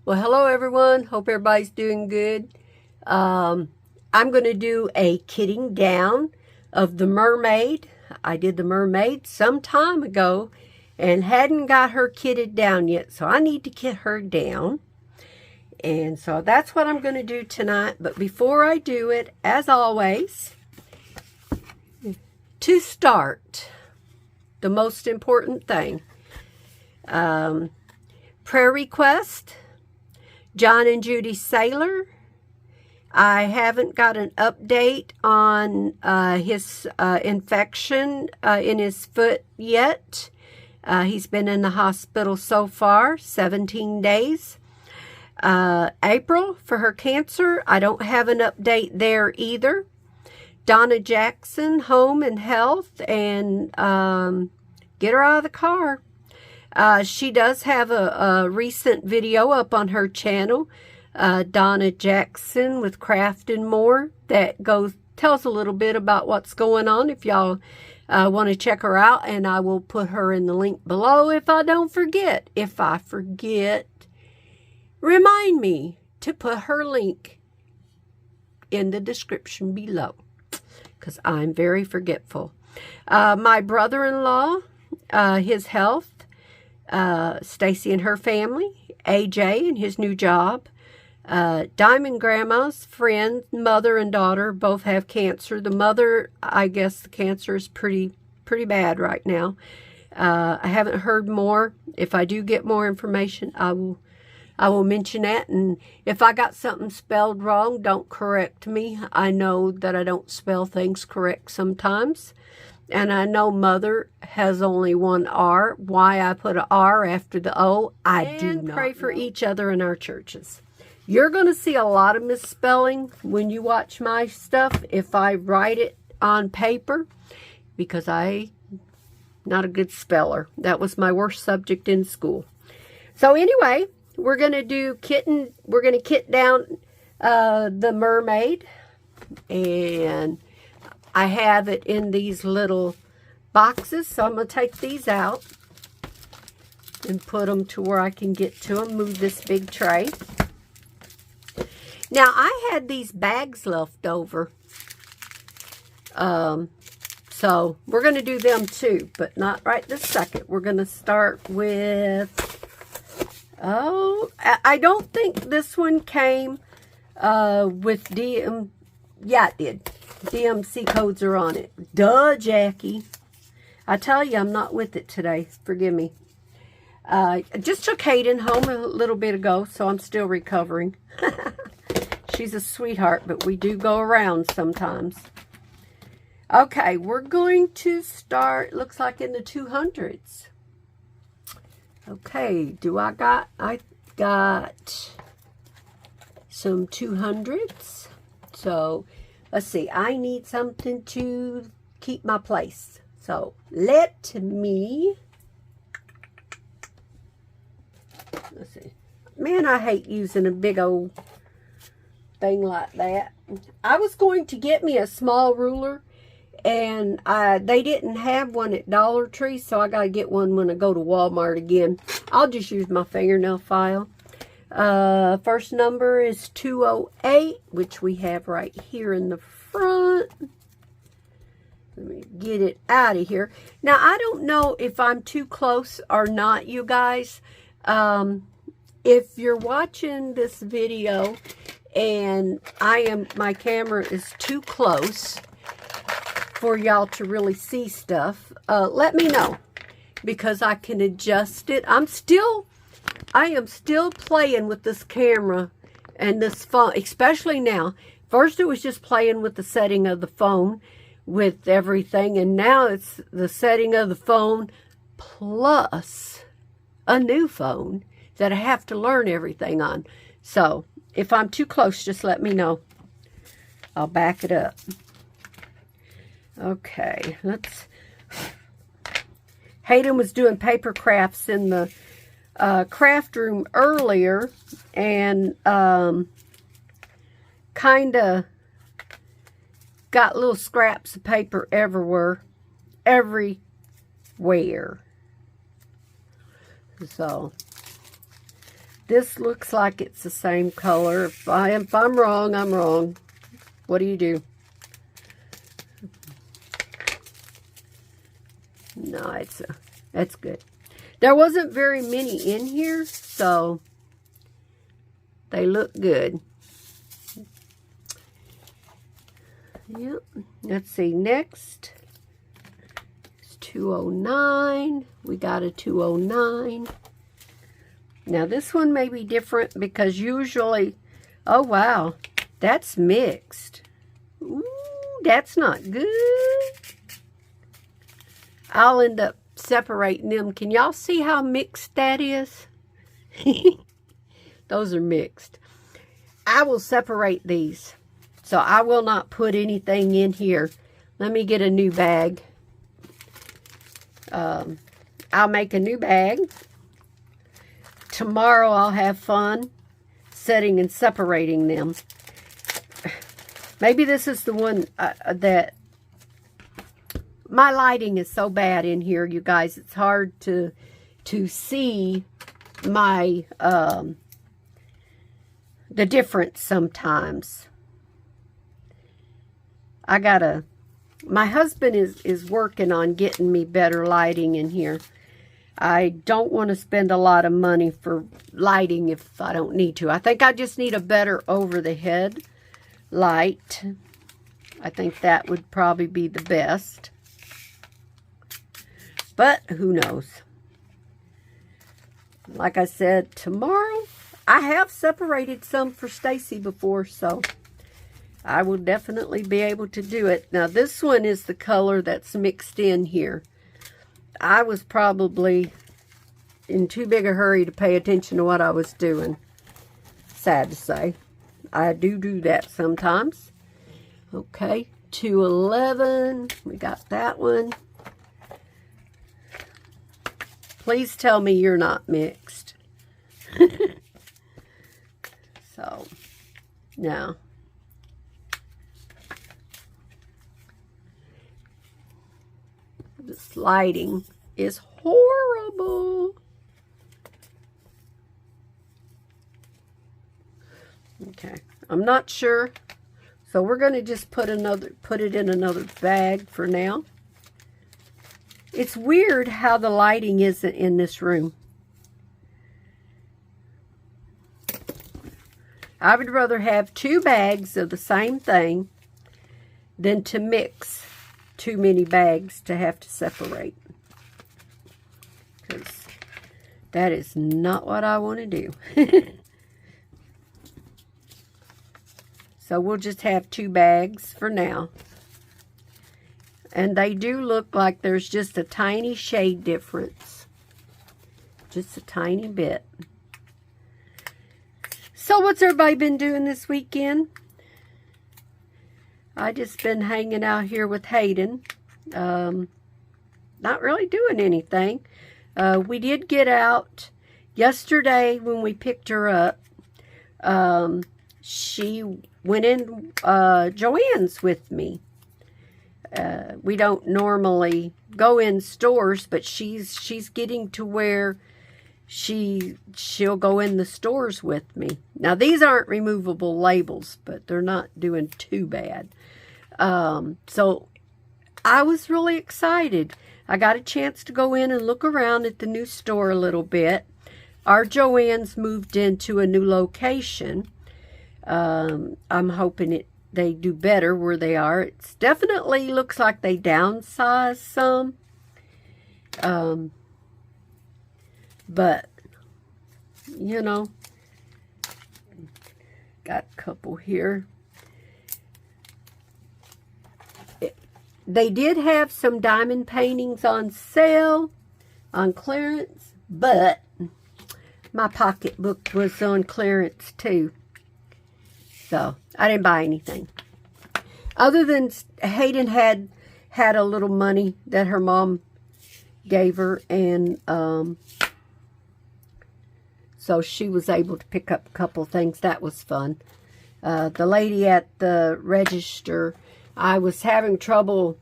Well, hello everyone. Hope everybody's doing good. I'm going to do a kitting down of the Mermaid. I did the Mermaid some time ago and hadn't got her kitted down yet, so I need to kit her down. And so that's what I'm going to do tonight. But before I do it, as always, to start, the most important thing, prayer request, John and Judy Sailor. I haven't got an update on his infection in his foot yet. He's been in the hospital so far, 17 days. April, for her cancer, I don't have an update there either. Donna Jackson, home and health, and get her out of the car. She does have a recent video up on her channel, Donna Jackson with Craft and More, that tells a little bit about what's going on if y'all want to check her out, and I will put her in the link below if I don't forget. If I forget, remind me to put her link in the description below, because I'm very forgetful. My brother-in-law, his health, Stacy and her family, AJ and his new job, Diamond Grandma's friend, mother and daughter both have cancer. The mother, I guess the cancer is pretty bad right now. I haven't heard more. If I do get more information, I will mention that. And if I got something spelled wrong, don't correct me. I know that I don't spell things correct sometimes. And I know mother has only one R. Why I put an R after the O, I do not pray for each other in our churches. You're going to see a lot of misspelling when you watch my stuff if I write it on paper, because I'm not a good speller. That was my worst subject in school. So anyway, we're going to do kitten. We're going to kit down the Mermaid, and I have it in these little boxes, so I'm going to take these out and put them to where I can get to them. Move this big tray. Now, I had these bags left over, so we're going to do them too, but not right this second. We're going to start with, I don't think this one came with DM, yeah, it did. DMC codes are on it. Duh, Jackie. I tell you, I'm not with it today. Forgive me. I just took Hayden home a little bit ago, so I'm still recovering. She's a sweetheart, but we do go around sometimes. Okay, we're going to start, looks like in the 200s. Okay, I got some 200s. So, let's see, I need something to keep my place. So, let's see. Man, I hate using a big old thing like that. I was going to get me a small ruler, and they didn't have one at Dollar Tree, so I got to get one when I go to Walmart again. I'll just use my fingernail file. First number is 208, which we have right here in the front. Let me get it out of here. Now, I don't know if I'm too close or not, you guys. If you're watching this video and my camera is too close for y'all to really see stuff, let me know, because I can adjust it. I am still playing with this camera and this phone, especially now. First, it was just playing with the setting of the phone with everything, and now it's the setting of the phone plus a new phone that I have to learn everything on. So, if I'm too close, just let me know. I'll back it up. Okay, Hayden was doing paper crafts in the craft room earlier, and kind of got little scraps of paper everywhere. So This looks like it's the same color. If I'm wrong, I'm wrong. What do you do? No, that's good. There wasn't very many in here, so they look good. Yep. Let's see. Next is 209. We got a 209. Now this one may be different because usually, oh wow, that's mixed. Ooh, that's not good. I'll end up separating them. Can y'all see how mixed that is? Those are mixed. I will separate these. So I will not put anything in here. Let me get a new bag. I'll make a new bag. Tomorrow I'll have fun setting and separating them. Maybe this is the one that... My lighting is so bad in here, you guys. It's hard to see my the difference sometimes. My husband is working on getting me better lighting in here. I don't want to spend a lot of money for lighting if I don't need to. I think I just need a better over-the-head light. I think that would probably be the best. But who knows? Like I said, tomorrow, I have separated some for Stacy before, so I will definitely be able to do it. Now, this one is the color that's mixed in here. I was probably in too big a hurry to pay attention to what I was doing. Sad to say. I do that sometimes. Okay, 211. We got that one. Please tell me you're not mixed. So, now. This lighting is horrible. Okay, I'm not sure. So we're going to just put it in another bag for now. It's weird how the lighting isn't in this room. I would rather have 2 bags of the same thing than to mix too many bags to have to separate. Because that is not what I want to do. So we'll just have 2 bags for now. And they do look like there's just a tiny shade difference. Just a tiny bit. So what's everybody been doing this weekend? I just been hanging out here with Hayden. Not really doing anything. We did get out yesterday when we picked her up. She went in Joann's with me. We don't normally go in stores, but she's getting to where she'll go in the stores with me. Now these aren't removable labels, but they're not doing too bad. So I was really excited. I got a chance to go in and look around at the new store a little bit. Our Joann's moved into a new location. I'm hoping they do better where they are. It's definitely looks like they downsized some. But, you know, got a couple here. They did have some diamond paintings on sale, on clearance, but my pocketbook was on clearance too. So, I didn't buy anything. Other than Hayden had a little money that her mom gave her, and so she was able to pick up a couple things. That was fun. The lady at the register, I was having trouble.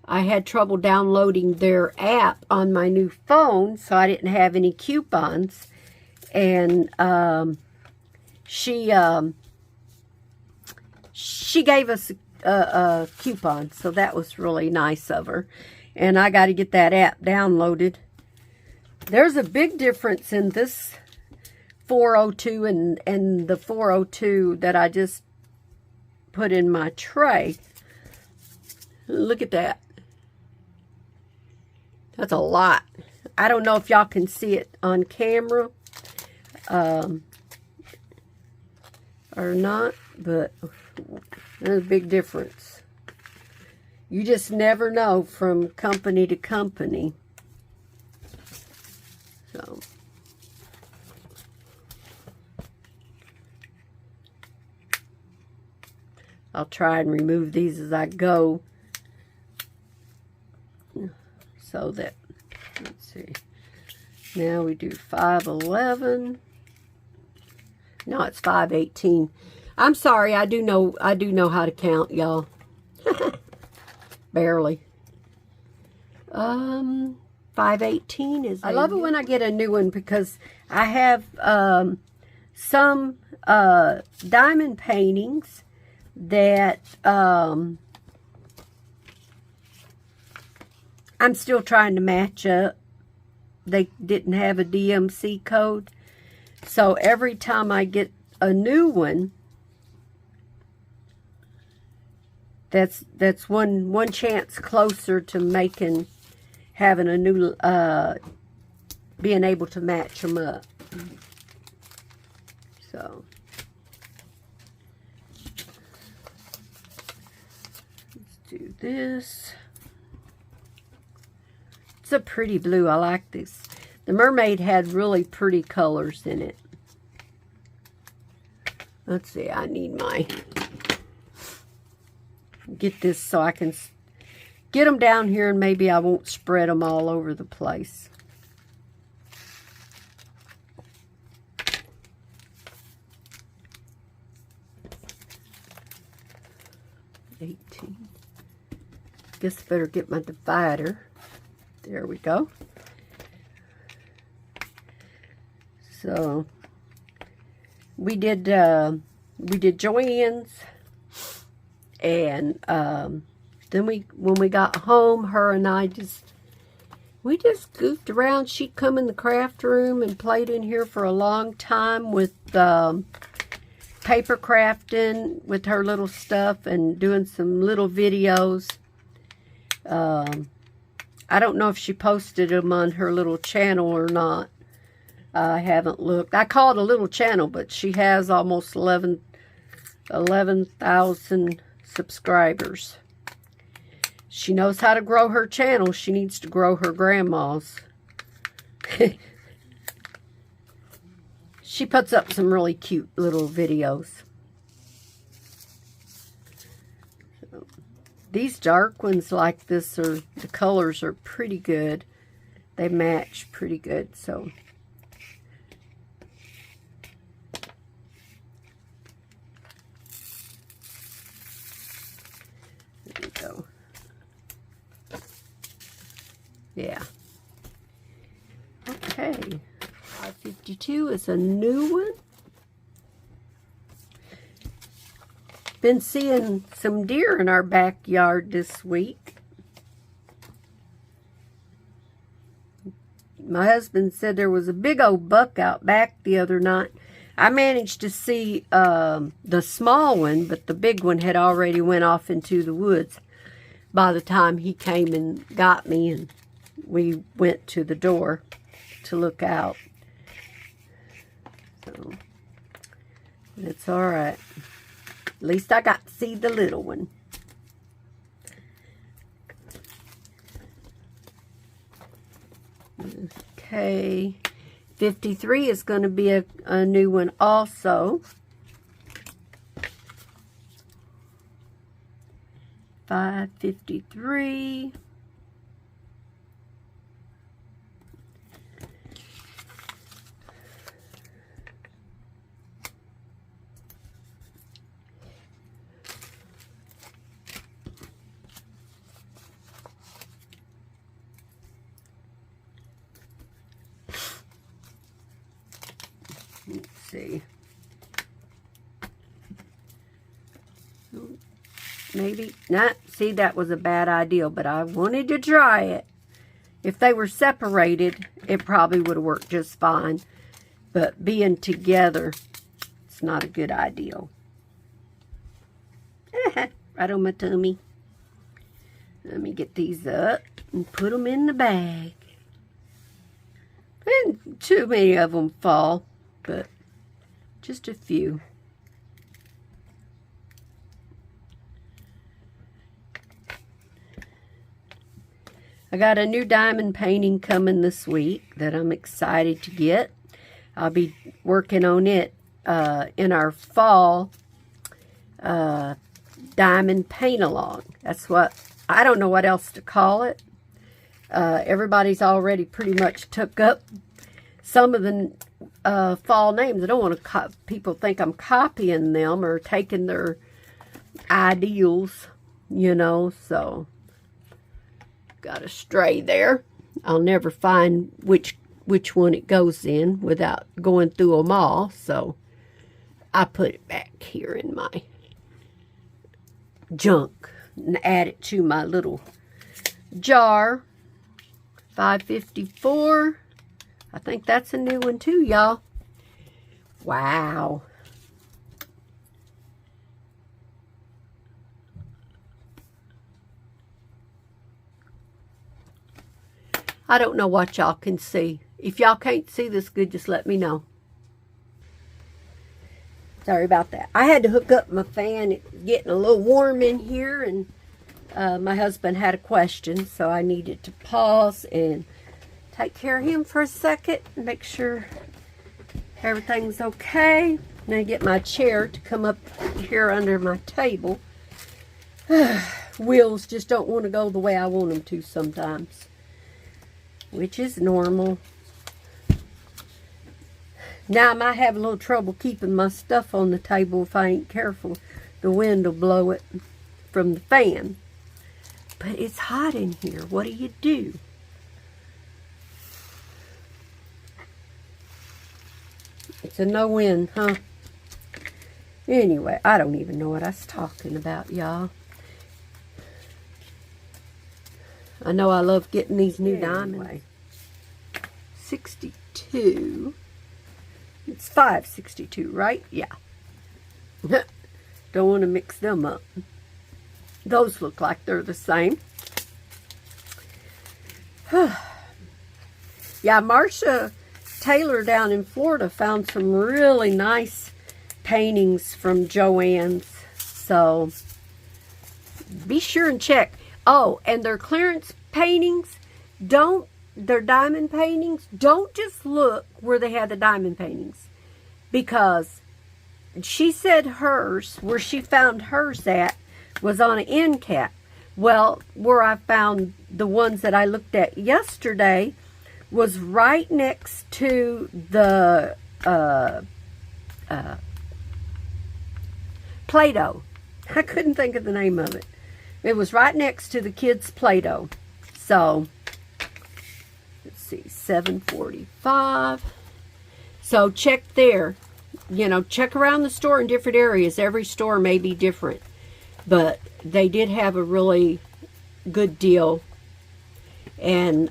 I had trouble downloading their app on my new phone, so I didn't have any coupons. And she gave us a coupon, so that was really nice of her. And I got to get that app downloaded. There's a big difference in this 402 and the 402 that I just put in my tray. Look at that. That's a lot. I don't know if y'all can see it on camera or not, but there's a big difference. You just never know from company to company. So I'll try and remove these as I go, so that, let's see, now we do 511. No, it's 518. I'm sorry, I do know how to count, y'all. Barely. 518 is. I love it when I get a new one, because I have some diamond paintings that I'm still trying to match up. They didn't have a DMC code, so every time I get a new one, that's one chance closer to having a new being able to match them up. So let's do this. It's a pretty blue. I like this. The Mermaid had really pretty colors in it. Let's see, I need get this so I can get them down here, and maybe I won't spread them all over the place. Guess I better get my divider. There we go. So we did Joanne's, and then when we got home, her and I we just goofed around. She'd come in the craft room and played in here for a long time with paper crafting with her little stuff and doing some little videos. I don't know if she posted them on her little channel or not. I haven't looked. I call it a little channel, but she has almost 11,000 subscribers. She knows how to grow her channel. She needs to grow her grandma's. She puts up some really cute little videos. These dark ones like this, the colors are pretty good. They match pretty good, so. There we go. Yeah. Okay. 552 is a new one. Been seeing some deer in our backyard this week. My husband said there was a big old buck out back the other night. I managed to see the small one, but the big one had already went off into the woods by the time he came and got me, and we went to the door to look out. So it's all right. At least I got to see the little one. Okay. 53 is going to be a new one also. 553. see. Maybe not. See, that was a bad idea, but I wanted to try it. If they were separated, it probably would have worked just fine. But being together, it's not a good idea. Right on my tummy. Let me get these up and put them in the bag. And too many of them fall, but just a few. I got a new diamond painting coming this week that I'm excited to get. I'll be working on it in our fall diamond paint-along. That's what, I don't know what else to call it. Everybody's already pretty much took up some of the fall names. I don't want to people think I'm copying them or taking their ideals, you know, so... Got a stray there. I'll never find which one it goes in without going through them all. So I put it back here in my junk and add it to my little jar. 554. I think that's a new one too, y'all. Wow. I don't know what y'all can see. If y'all can't see this good, just let me know. Sorry about that. I had to hook up my fan. It's getting a little warm in here, and my husband had a question, so I needed to pause and take care of him for a second and make sure everything's okay. Now get my chair to come up here under my table. Wheels just don't want to go the way I want them to sometimes, which is normal. Now I might have a little trouble keeping my stuff on the table if I ain't careful. The wind will blow it from the fan. But it's hot in here. What do you do? It's a no win, huh? Anyway, I don't even know what I was talking about, y'all. I know I love getting these new diamonds. 62. It's 562, right? Yeah. Don't want to mix them up. Those look like they're the same. Yeah, Marcia Taylor down in Florida found some really nice paintings from Joann's. So be sure and check. Oh, and their clearance paintings, their diamond paintings, don't just look where they had the diamond paintings. Because she said hers, where she found hers at, was on an end cap. Well, where I found the ones that I looked at yesterday was right next to the Play-Doh. I couldn't think of the name of it. It was right next to the kids' Play-Doh. So, let's see, 745. So, check there. You know, check around the store in different areas. Every store may be different. But they did have a really good deal. And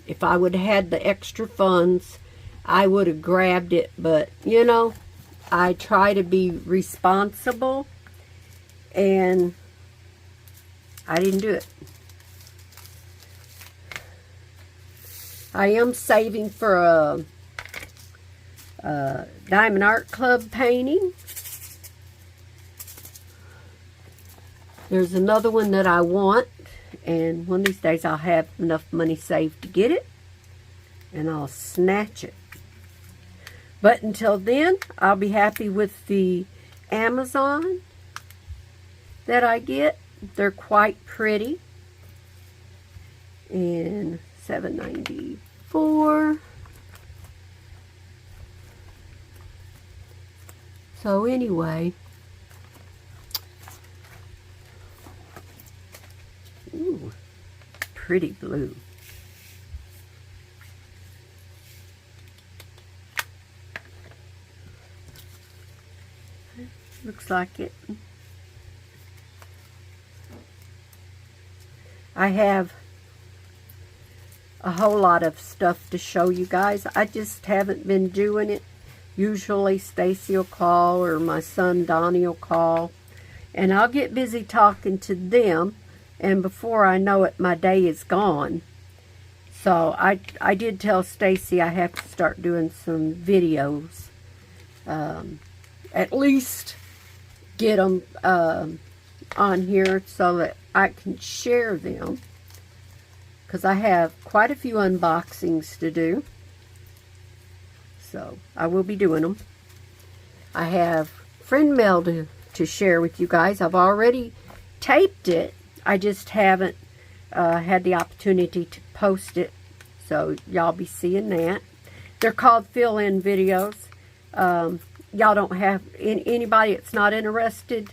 if I would have had the extra funds, I would have grabbed it. But, you know, I try to be responsible. And I didn't do it. I am saving for a Diamond Art Club painting. There's another one that I want, and one of these days I'll have enough money saved to get it, and I'll snatch it. But until then, I'll be happy with the Amazon that I get. They're quite pretty. And $7.94. So anyway, ooh, pretty blue. Looks like it. I have a whole lot of stuff to show you guys. I just haven't been doing it. Usually Stacy will call or my son Donnie will call. And I'll get busy talking to them. And before I know it, my day is gone. So I did tell Stacy I have to start doing some videos. At least get them on here so that I can share them. Because I have quite a few unboxings to do. So I will be doing them. I have friend mail to share with you guys. I've already taped it. I just haven't had the opportunity to post it. So y'all be seeing that. They're called fill-in videos. Y'all don't have anybody that's not interested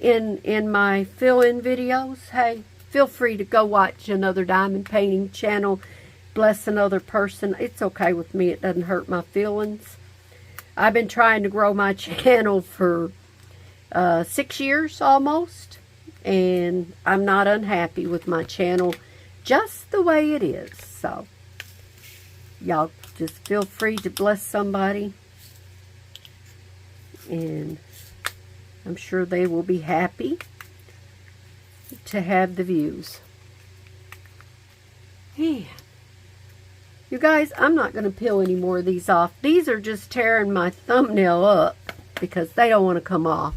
in my fill-in videos. Hey, feel free to go watch another diamond painting channel. Bless another person. It's okay with me. It doesn't hurt my feelings. I've been trying to grow my channel for 6 years almost. And I'm not unhappy with my channel just the way it is. So, y'all just feel free to bless somebody. And I'm sure they will be happy to have the views. Yeah. You guys, I'm not going to peel any more of these off. These are just tearing my thumbnail up because they don't want to come off.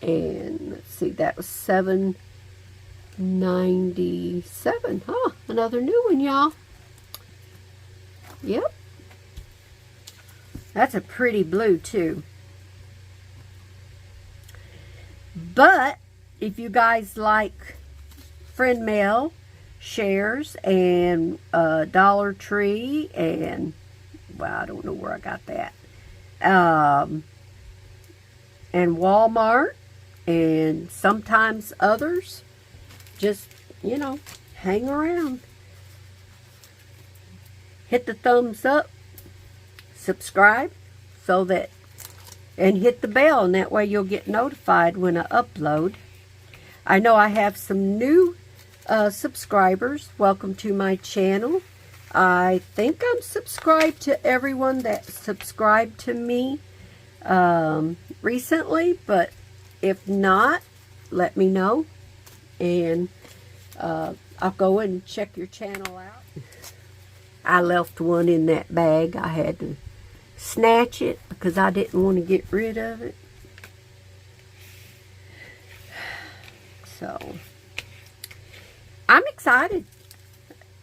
And let's see, that was $7.97. Huh, another new one, y'all. Yep. That's a pretty blue, too. But if you guys like friend mail, shares, and Dollar Tree, and, well, I don't know where I got that, and Walmart, and sometimes others, just, you know, hang around. Hit the thumbs up, subscribe, so that, and hit the bell, and that way you'll get notified when I upload. I know I have some new subscribers. Welcome to my channel. I think I'm subscribed to everyone that subscribed to me recently, but if not, let me know, and I'll go and check your channel out. I left one in that bag. I had to snatch it because I didn't want to get rid of it. So, I'm excited.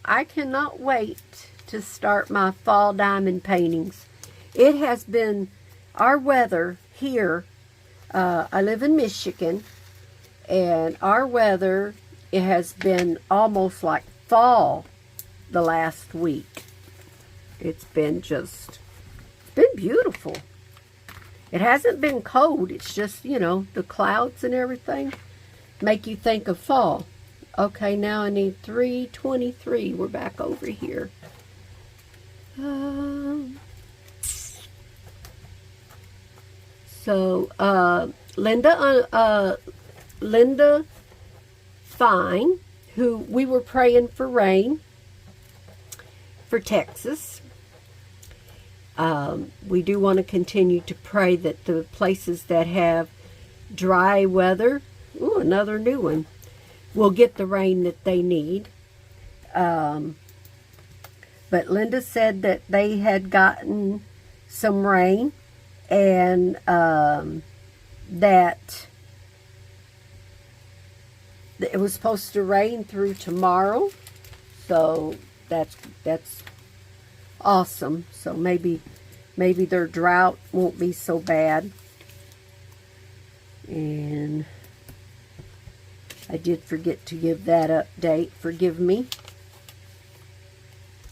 I cannot wait to start my fall diamond paintings. It has been, our weather here, I live in Michigan, and our weather, it has been almost like fall the last week. It's been just, it's been beautiful. It hasn't been cold. It's just, you know, the clouds and everything make you think of fall. Okay, now I need 323. We're back over here. Linda Fine, who we were praying for rain for Texas. We do want to continue to pray that the places that have dry weather, ooh, another new one, will get the rain that they need. But Linda said that they had gotten some rain, and that it was supposed to rain through tomorrow. So that's awesome. So maybe their drought won't be so bad. And I did forget to give that update. Forgive me.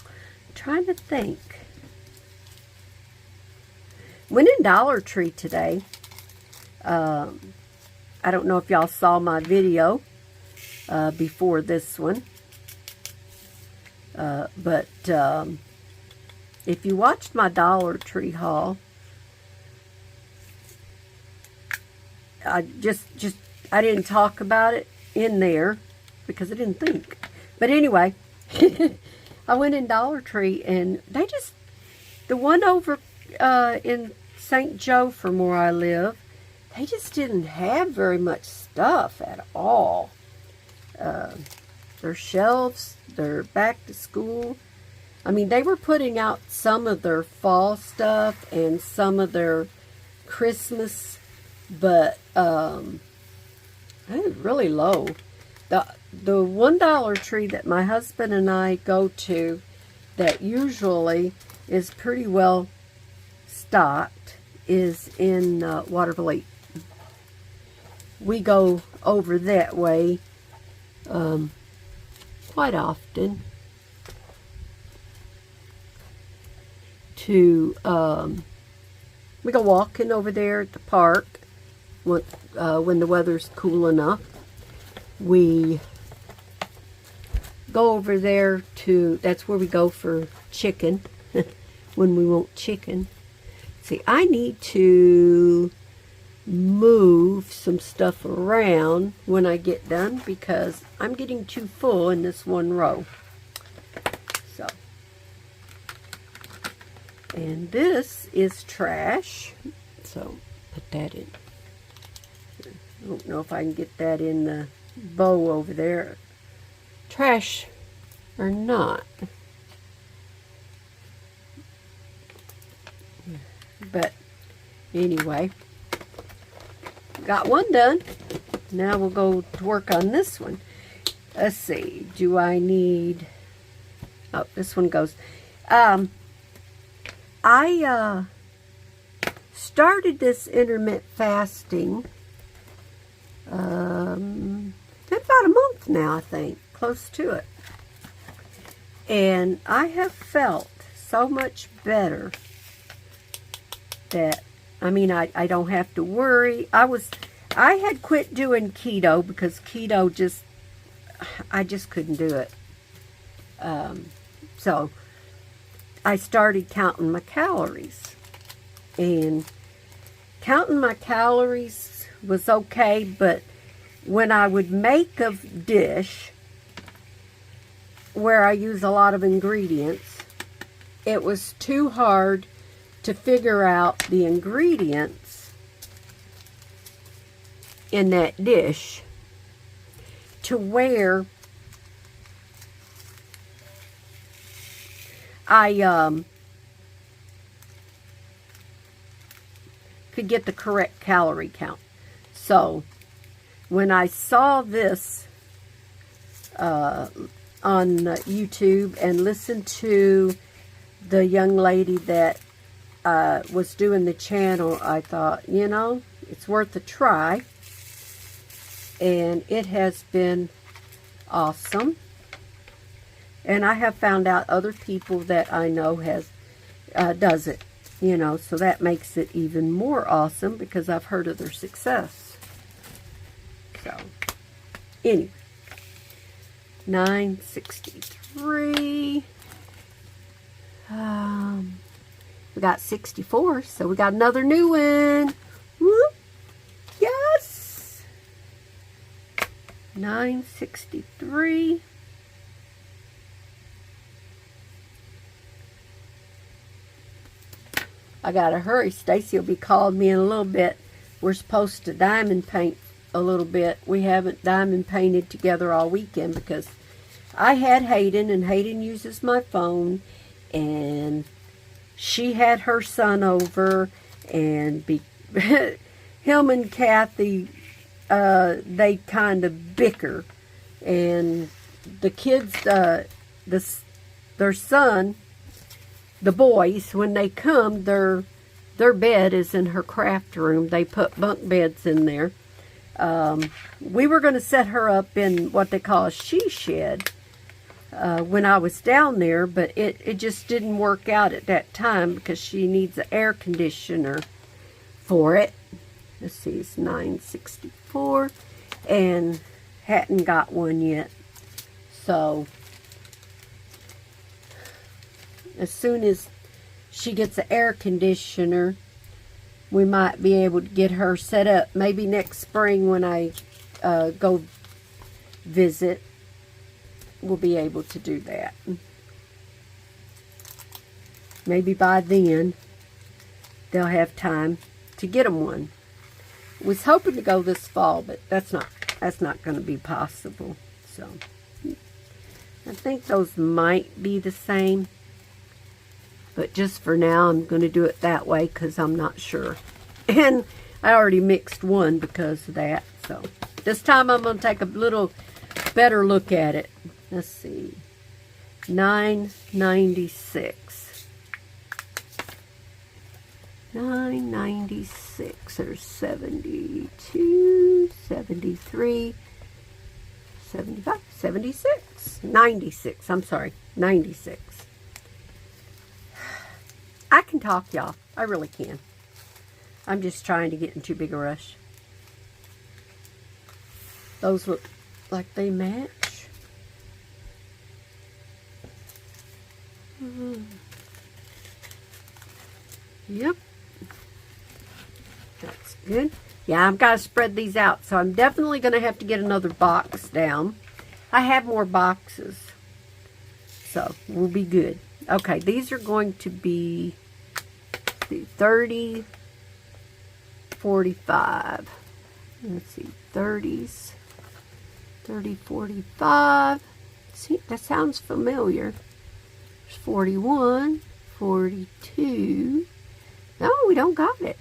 I'm trying to think. Went in Dollar Tree today. I don't know if y'all saw my video before this one. But if you watched my Dollar Tree haul, I didn't talk about it in there because I didn't think. But anyway, I went in Dollar Tree, and they just, the one over in St. Joe from where I live, they just didn't have very much stuff at all. Their shelves, their back to school. I mean, they were putting out some of their fall stuff and some of their Christmas, but it was really low. The $1 Tree that my husband and I go to, that usually is pretty well stocked, is in Waterville. We go over that way quite often to we go walking over there at the park when the weather's cool enough. We go over there that's where we go for chicken when we want chicken. See, I need to move some stuff around when I get done because I'm getting too full in this one row. So, and this is trash, so put that in. I don't know if I can get that in the bow over there, trash or not, but anyway, got one done. Now we'll go to work on this one. Let's see, do I need, oh, this one goes. I started this intermittent fasting been about a month now, I think, close to it, and I have felt so much better that, I mean, I don't have to worry. I had quit doing keto because keto I just couldn't do it. So I started counting my calories, and counting my calories was okay, but when I would make a dish where I use a lot of ingredients, it was too hard to figure out the ingredients in that dish to where I could get the correct calorie count. So when I saw this on YouTube and listened to the young lady that was doing the channel, I thought, you know, it's worth a try. And it has been awesome. And I have found out other people that I know does it, you know, so that makes it even more awesome because I've heard of their success. So, anyway, 963. We got 64, so we got another new one. Whoop. Yes. 963. I gotta hurry. Stacy will be calling me in a little bit. We're supposed to diamond paint a little bit. We haven't diamond painted together all weekend because I had Hayden, and Hayden uses my phone, and she had her son over, and him and Kathy, they kind of bicker, and the kids, their son, the boys, when they come, their bed is in her craft room. They put bunk beds in there. We were going to set her up in what they call a she shed when I was down there, but it just didn't work out at that time because she needs an air conditioner for it. Let's see, it's 964, and hadn't got one yet. So as soon as she gets an air conditioner, we might be able to get her set up. Maybe next spring when I go visit, we'll be able to do that. Maybe by then they'll have time to get them one. Was hoping to go this fall, but that's not going to be possible. So I think those might be the same, but just for now I'm going to do it that way because I'm not sure. And I already mixed one because of that. So this time I'm going to take a little better look at it. Let's see. $9.96. $9.96. There's 72, 73, 75, 76, 96. I'm sorry, 96. I can talk, y'all. I really can. I'm just trying to get in too big a rush. Those look like they match. Yep. That's good. Yeah, I've got to spread these out, so I'm definitely going to have to get another box down. I have more boxes, so we'll be good. Okay, these are going to be 30, 45. Let's see, 30s, 30, 45. See, that sounds familiar. There's 41, 42. No, we don't got it.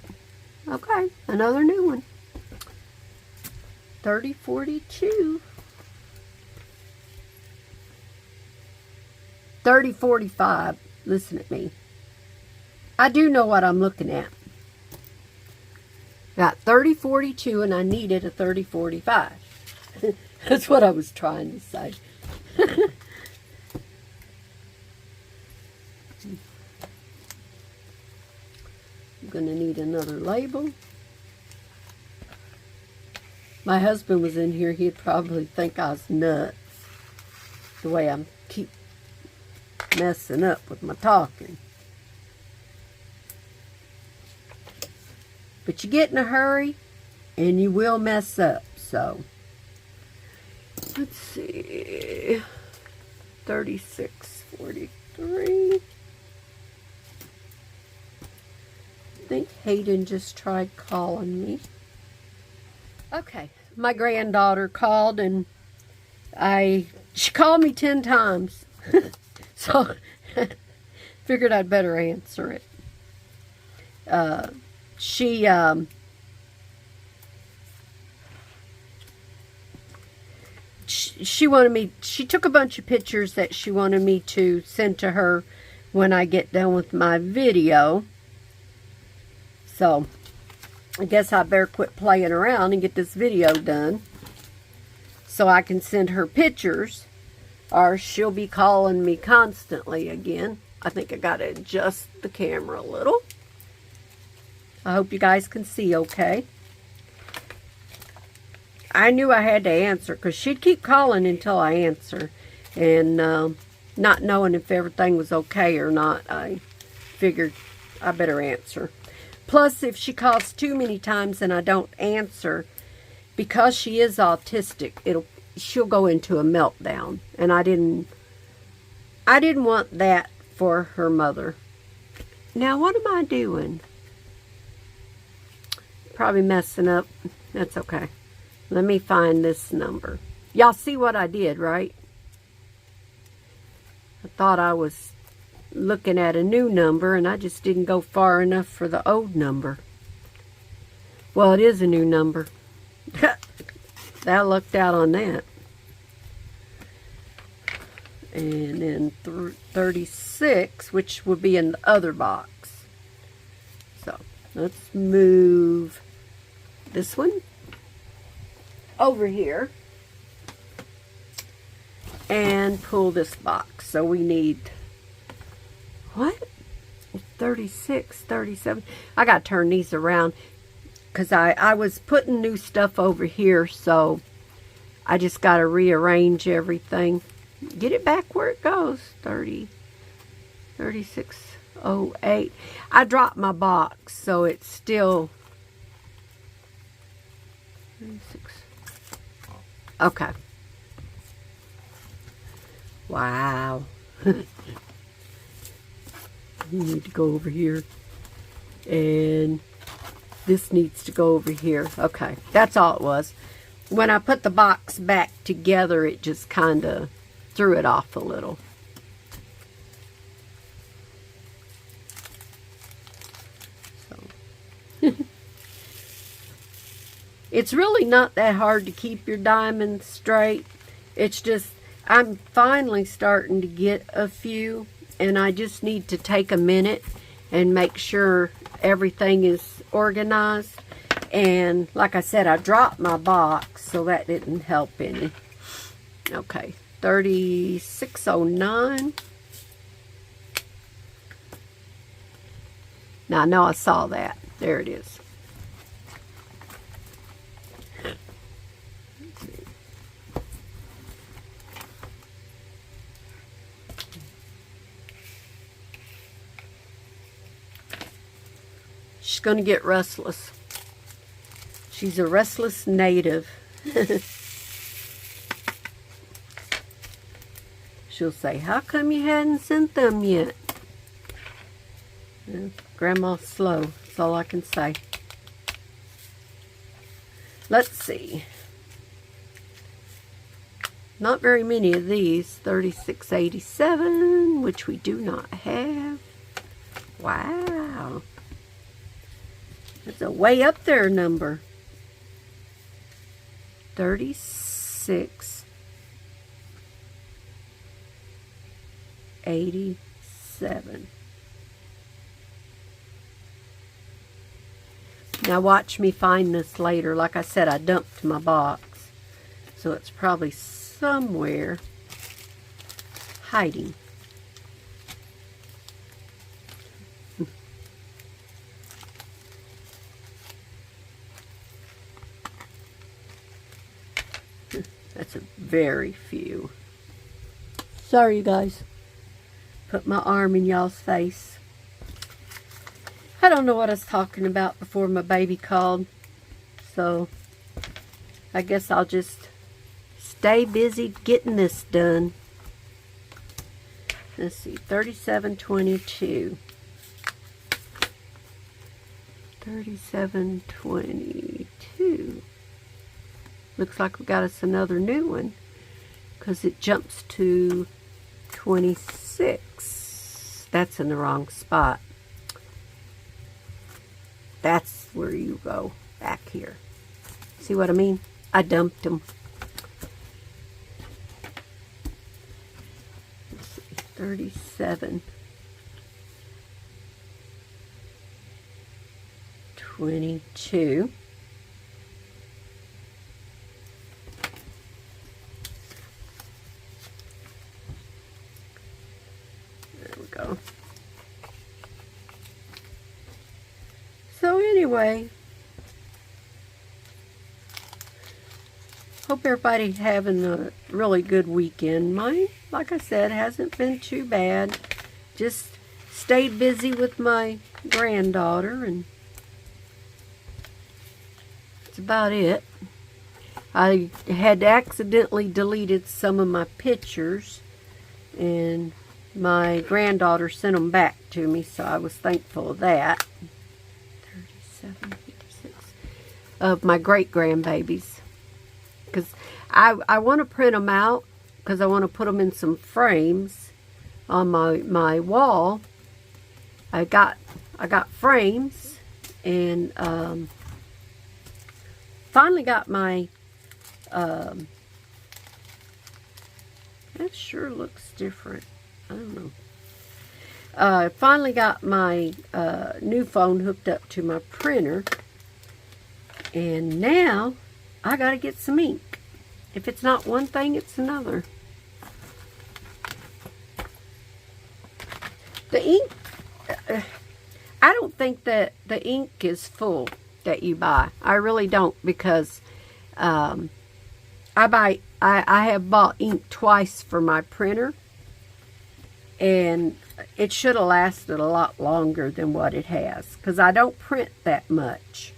Okay, another new one. 30, 42. 30, 45. Listen at me. I do know what I'm looking at. Got 30, 42, and I needed a 30, 45. That's what I was trying to say. I'm going to need another label. My husband was in here. He'd probably think I was nuts. The way I'm keep messing up with my talking. But you get in a hurry and you will mess up. So, let's see. 36, 43. I think Hayden just tried calling me. Okay, my granddaughter called and she called me 10 times. So, figured I'd better answer it. She wanted me, she took a bunch of pictures that she wanted me to send to her when I get done with my video. So, I guess I better quit playing around and get this video done so I can send her pictures, or she'll be calling me constantly again. I think I got to adjust the camera a little. I hope you guys can see okay. I knew I had to answer because she'd keep calling until I answer. And not knowing if everything was okay or not, I figured I better answer. Plus, if she calls too many times and I don't answer, because she is autistic, she'll go into a meltdown. And I didn't want that for her mother. Now, what am I doing? Probably messing up. That's okay. Let me find this number. Y'all see what I did, right? I thought I was looking at a new number and I just didn't go far enough for the old number. Well, it is a new number. I lucked out on that. And then 36, which would be in the other box. So, let's move this one over here and pull this box. So we need, what? 36, 37. I got to turn these around because I was putting new stuff over here, so I just got to rearrange everything. Get it back where it goes. 30, 36. 08. I dropped my box, so it's still 36. Okay. Wow. You need to go over here. And this needs to go over here. Okay, that's all it was. When I put the box back together, it just kind of threw it off a little. So. It's really not that hard to keep your diamonds straight. It's just, I'm finally starting to get a few, and I just need to take a minute and make sure everything is organized. And like I said, I dropped my box, so that didn't help any. Okay, 3609. Now I know I saw that. There it is. She's going to get restless. She's a restless native. She'll say, how come you hadn't sent them yet? Well, Grandma's slow. That's all I can say. Let's see. Not very many of these. 3687, which we do not have. Wow. That's a way up there number. 3687. Now watch me find this later. Like I said, I dumped my box, so it's probably somewhere hiding. That's a very few. Sorry, you guys. Put my arm in y'all's face. I don't know what I was talking about before my baby called. So, I guess I'll just stay busy getting this done. Let's see, 3722. 3722. Looks like we got us another new one, because it jumps to 26. That's in the wrong spot. That's where you go, back here. See what I mean? I dumped them. Let's see, 37. 22. So anyway, hope everybody having a really good weekend. Mine, like I said, hasn't been too bad. Just stayed busy with my granddaughter, and that's about it. I had accidentally deleted some of my pictures, and my granddaughter sent them back to me, so I was thankful of that. 3756 of my great-grandbabies, because I want to print them out, because I want to put them in some frames on my wall. I got frames, and finally got my that sure looks different. I don't know. I finally got my new phone hooked up to my printer, and now I gotta get some ink. If it's not one thing, it's another. The ink, I don't think that the ink is full that you buy. I really don't, because I have bought ink twice for my printer, and it should have lasted a lot longer than what it has, because I don't print that much.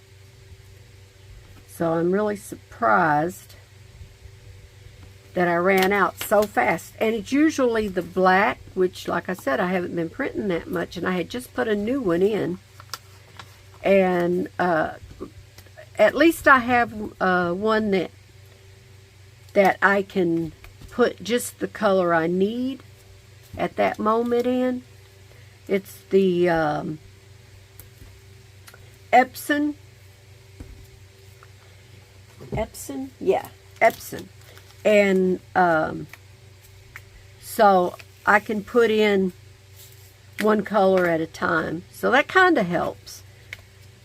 So I'm really surprised that I ran out so fast. And it's usually the black, which, like I said, I haven't been printing that much, and I had just put a new one in. And at least I have one that I can put just the color I need at that moment in. It's the Epson. Yeah, Epson. And so I can put in one color at a time. So that kind of helps.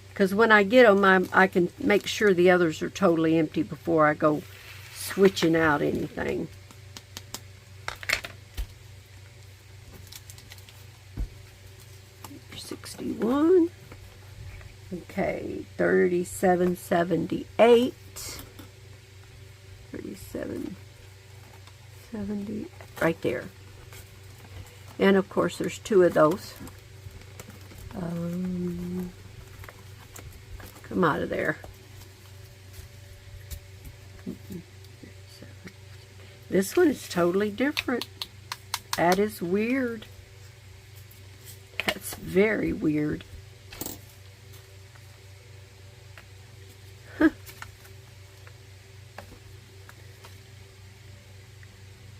Because when I get them, I can make sure the others are totally empty before I go switching out anything. $61. Okay, 37.78. 37.70 right there. And of course there's two of those. Come out of there. This one is totally different. That is weird. That's very weird. Huh.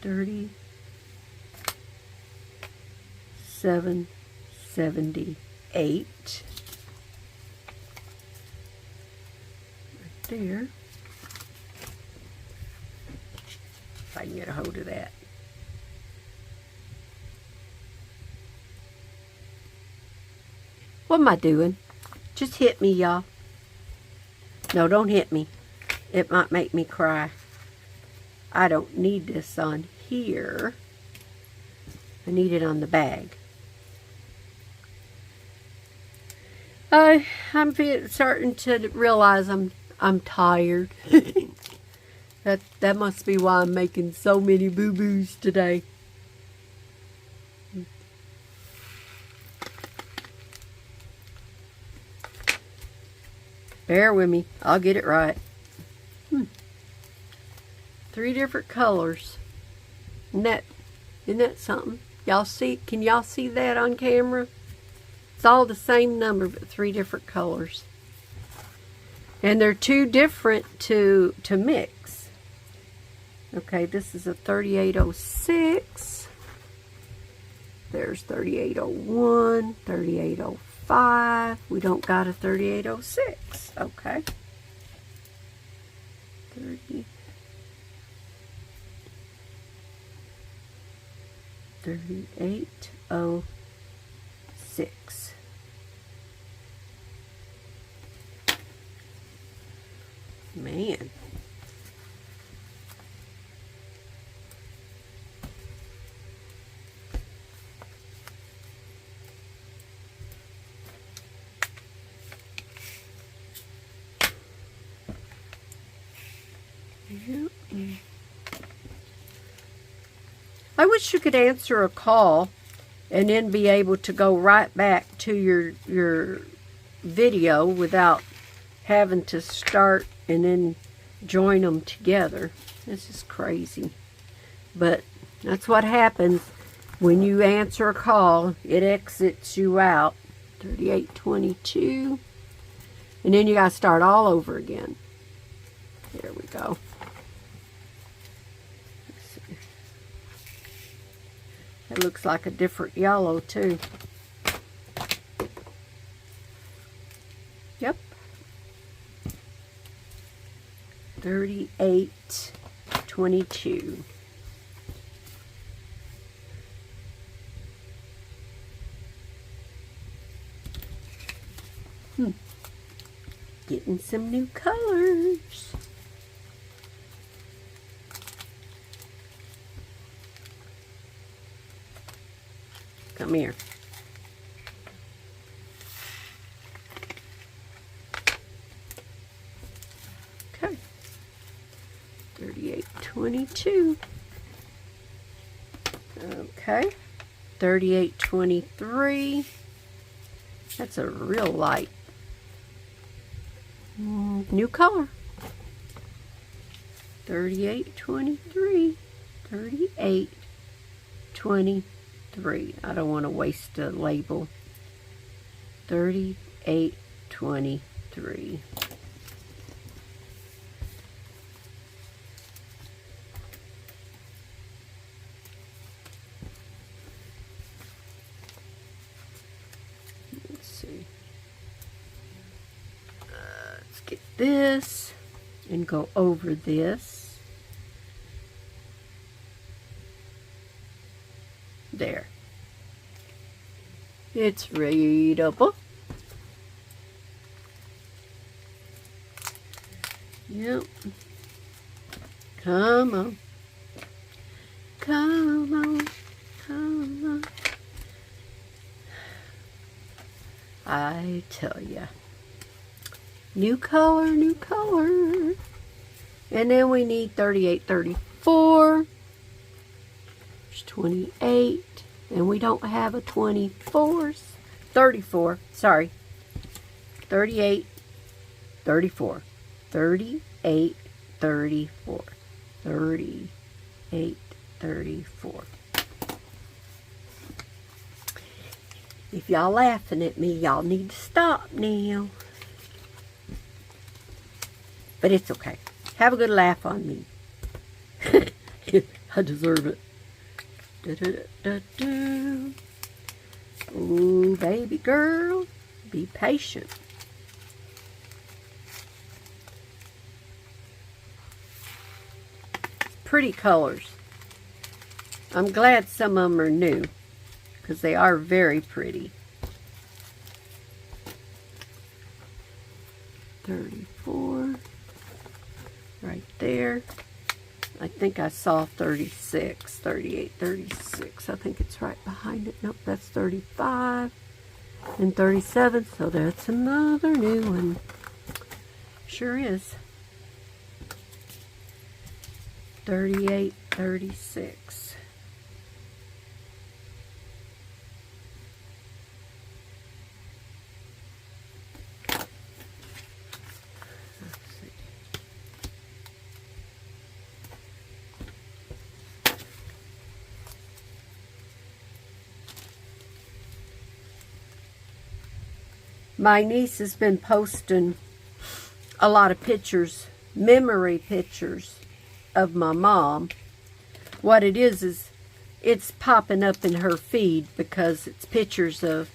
37.78. Right there. If I can get a hold of that. What am I doing? Just hit me, y'all. No, don't hit me. It might make me cry. I don't need this on here. I need it on the bag. I'm starting to realize I'm tired. That must be why I'm making so many boo-boos today. Bear with me. I'll get it right. 3 different colors. Isn't that something? Y'all see? Can y'all see that on camera? It's all the same number, but 3 different colors. And they're too different to mix. Okay, this is a 3806. There's 3801, 3805. We don't got a 3806. Okay. 3806. Man. I wish you could answer a call and then be able to go right back to your video without having to start and then join them together. This is crazy. But that's what happens when you answer a call. It exits you out. 3822. And then you got to start all over again. There we go. It looks like a different yellow too. Yep. 3822. Getting some new colors. Come here. Okay. 3822. Okay. 38.23. That's a real light. New color. 38.23. 38.23. I don't want to waste a label. 38.23. Let's see. Let's get this and go over this. There. It's readable. Yep. Come on. Come on. Come on. I tell ya. New color, new color. And then we need 38.34. There's 28. And we don't have a 24. 34. Sorry. 38. 34. 38. 34. 38. 34. If y'all laughing at me, y'all need to stop now. But it's okay. Have a good laugh on me. I deserve it. Ooh, baby girl, be patient. Pretty colors. I'm glad some of them are new, because they are very pretty. 34. Right there. I think I saw 36, 38, 36. I think it's right behind it. Nope, that's 35 and 37. So that's another new one. Sure is. 38, 36. My niece has been posting a lot of pictures, memory pictures of my mom. What it is it's popping up in her feed because it's pictures of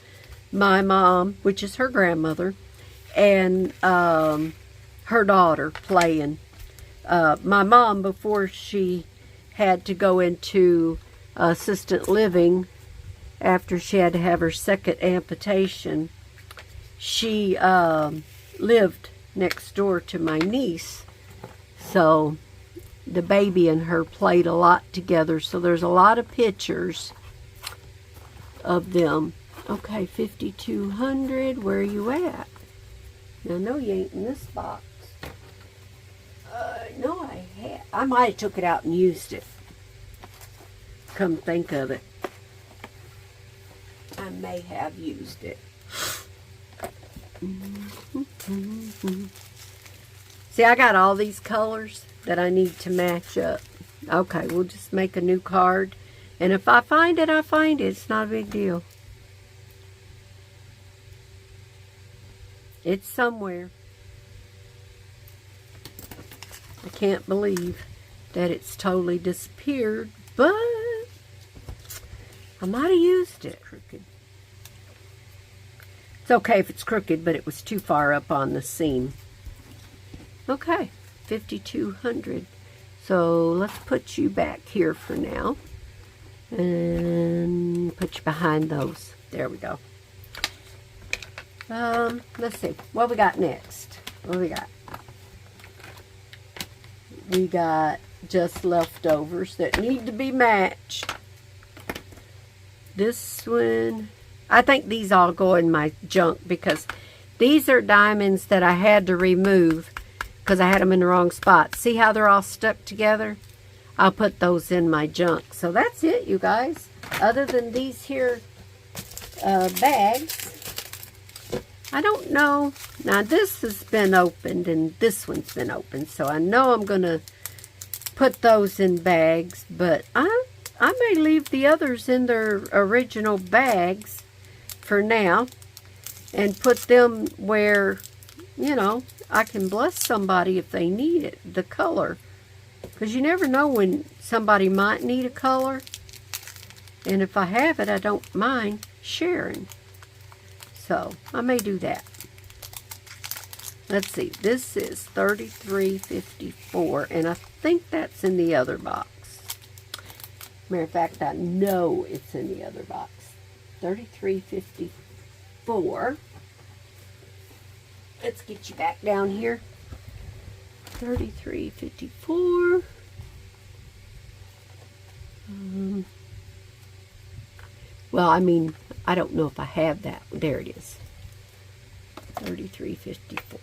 my mom, which is her grandmother, and her daughter playing. My mom, before she had to go into assisted living after she had to have her second amputation, she lived next door to my niece, so the baby and her played a lot together. So there's a lot of pictures of them. Okay, 5,200. Where are you at? Now, no, you ain't in this box. No, I might have took it out and used it. Come think of it, I may have used it. See, I got all these colors that I need to match up. Okay, we'll just make a new card. And if I find it, I find it. It's not a big deal. It's somewhere. I can't believe that it's totally disappeared, but I might have used it. Crooked. It's okay if it's crooked, but it was too far up on the seam. Okay, 5,200. So let's put you back here for now. And put you behind those. There we go. Let's see. What we got next? What we got? We got just leftovers that need to be matched. This one, I think these all go in my junk because these are diamonds that I had to remove because I had them in the wrong spot. See how they're all stuck together? I'll put those in my junk. So that's it, you guys. other than these here bags, I don't know. Now this has been opened and this one's been opened, so I know I'm going to put those in bags, but I may leave the others in their original bags for now and put them where, you know, I can bless somebody if they need it, the color. Because you never know when somebody might need a color. And if I have it, I don't mind sharing. So, I may do that. Let's see. This is $33.54. And I think that's in the other box. Matter of fact, I know it's in the other box. $33.54. Let's get you back down here. $33.54. Well, I mean, I don't know if I have that. There it is. $33.54.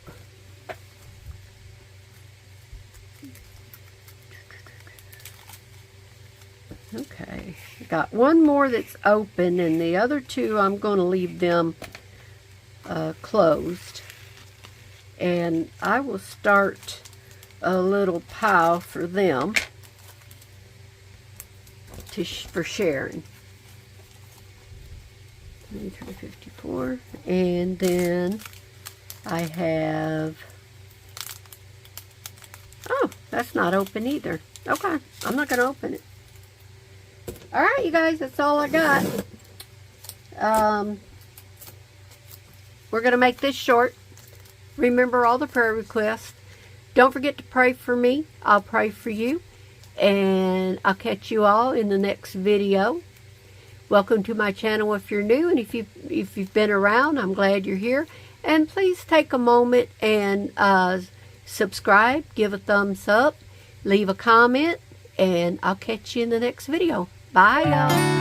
Okay. Got one more that's open, and the other two I'm going to leave them closed. And I will start a little pile for them for sharing. $23.54. And then I have, oh, that's not open either. Okay, I'm not going to open it. Alright, you guys, that's all I got. We're going to make this short. Remember all the prayer requests. Don't forget to pray for me. I'll pray for you. And I'll catch you all in the next video. Welcome to my channel if you're new. And if you've been around, I'm glad you're here. And please take a moment and subscribe. Give a thumbs up. Leave a comment. And I'll catch you in the next video. Bye, y'all.